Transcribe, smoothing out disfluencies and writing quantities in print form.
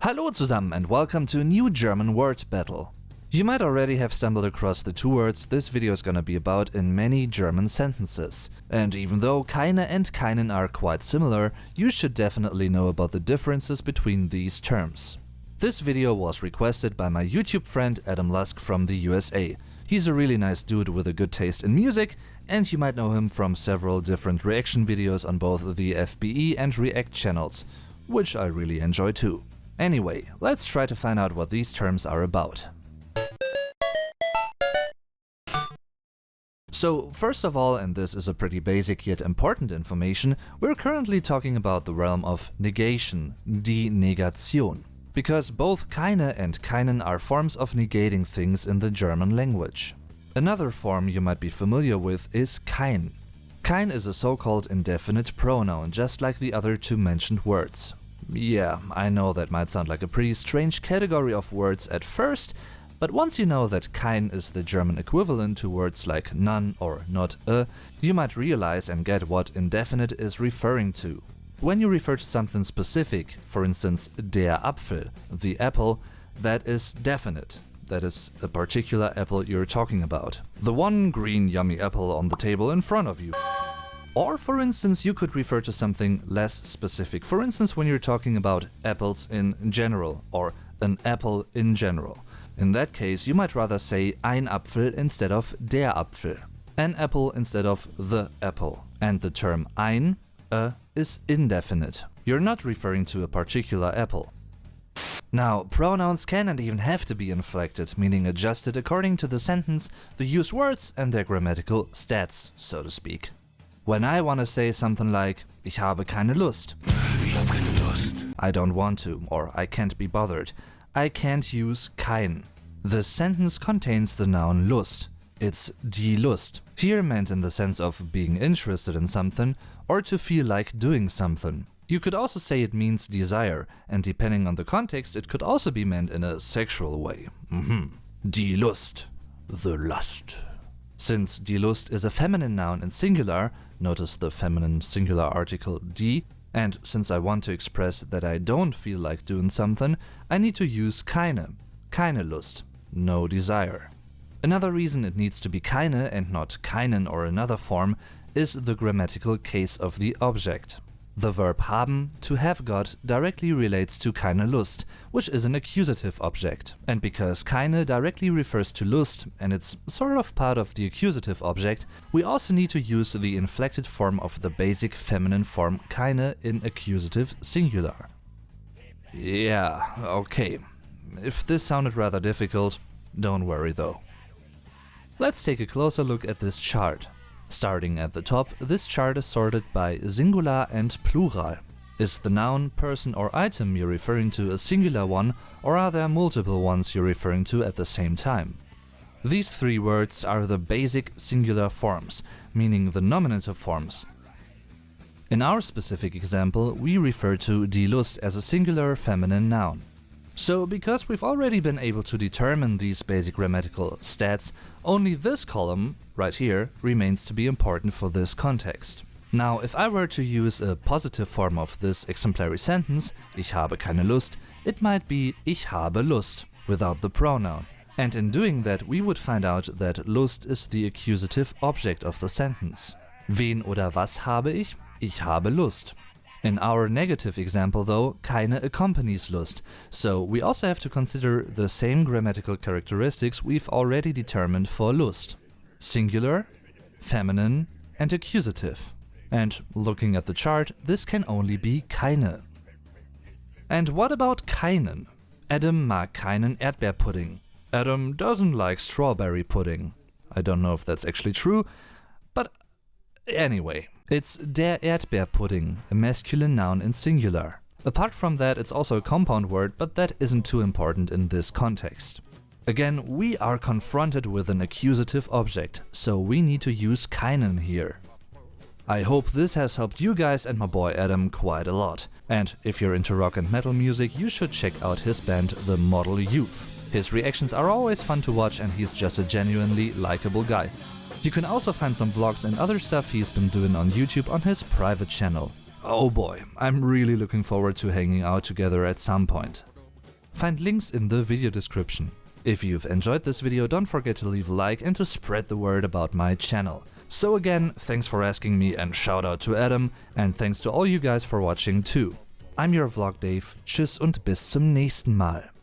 Hallo zusammen and welcome to a new German word battle. You might already have stumbled across the two words this video is gonna be about in many German sentences. And even though keine and keinen are quite similar, you should definitely know about the differences between these terms. This video was requested by my YouTube friend Adam Lusk from the USA. He's a really nice dude with a good taste in music, and you might know him from several different reaction videos on both the FBE and React channels, which I really enjoy too. Anyway, let's try to find out what these terms are about. So, first of all, and this is a pretty basic yet important information, we're currently talking about the realm of negation, die Negation. Because both keine and keinen are forms of negating things in the German language. Another form you might be familiar with is kein. Kein is a so-called indefinite pronoun, just like the other two mentioned words. Yeah, I know that might sound like a pretty strange category of words at first, but once you know that kein is the German equivalent to words like none or not a, you might realize and get what indefinite is referring to. When you refer to something specific, for instance der Apfel, the apple, that is definite. That is a particular apple you're talking about. The one green yummy apple on the table in front of you. Or for instance, you could refer to something less specific. For instance, when you're talking about apples in general, or an apple in general. In that case, you might rather say ein Apfel instead of der Apfel. An apple instead of the apple. And the term ein, is indefinite. You're not referring to a particular apple. Now, pronouns can and even have to be inflected, meaning adjusted according to the sentence, the used words and their grammatical stats, so to speak. When I want to say something like, ich habe keine Lust. Ich habe keine Lust. I don't want to, or I can't be bothered. I can't use kein. The sentence contains the noun Lust. It's die Lust. Here meant in the sense of being interested in something, or to feel like doing something. You could also say it means desire, and depending on the context, it could also be meant in a sexual way. Die Lust. The lust. Since die Lust is a feminine noun in singular, notice the feminine singular article die, and since I want to express that I don't feel like doing something, I need to use keine Lust, no desire. Another reason it needs to be keine and not keinen or another form is the grammatical case of the object. The verb haben, to have got, directly relates to keine Lust, which is an accusative object. And because keine directly refers to Lust, and it's sort of part of the accusative object, we also need to use the inflected form of the basic feminine form keine in accusative singular. Yeah, okay. If this sounded rather difficult, don't worry though. Let's take a closer look at this chart. Starting at the top, this chart is sorted by singular and plural. Is the noun, person or item you're referring to a singular one, or are there multiple ones you're referring to at the same time? These three words are the basic singular forms, meaning the nominative forms. In our specific example, we refer to die Lust as a singular feminine noun. So, because we've already been able to determine these basic grammatical stats, only this column, right here, remains to be important for this context. Now, if I were to use a positive form of this exemplary sentence, ich habe keine Lust, it might be ich habe Lust, without the pronoun. And in doing that, we would find out that Lust is the accusative object of the sentence. Wen oder was habe ich? Ich habe Lust. In our negative example though, keine accompanies Lust, so we also have to consider the same grammatical characteristics we've already determined for Lust. Singular, feminine, and accusative. And looking at the chart, this can only be keine. And what about keinen? Adam mag keinen Erdbeerpudding. Adam doesn't like strawberry pudding. I don't know if that's actually true, but anyway. It's der Erdbeerpudding, a masculine noun in singular. Apart from that, it's also a compound word, but that isn't too important in this context. Again, we are confronted with an accusative object, so we need to use keinen here. I hope this has helped you guys and my boy Adam quite a lot. And if you're into rock and metal music, you should check out his band The Model Youth. His reactions are always fun to watch and he's just a genuinely likable guy. You can also find some vlogs and other stuff he's been doing on YouTube on his private channel. Oh boy, I'm really looking forward to hanging out together at some point. Find links in the video description. If you've enjoyed this video, don't forget to leave a like and to spread the word about my channel. So again, thanks for asking me and shout out to Adam, and thanks to all you guys for watching too. I'm your Vlog Dave, tschüss und bis zum nächsten Mal.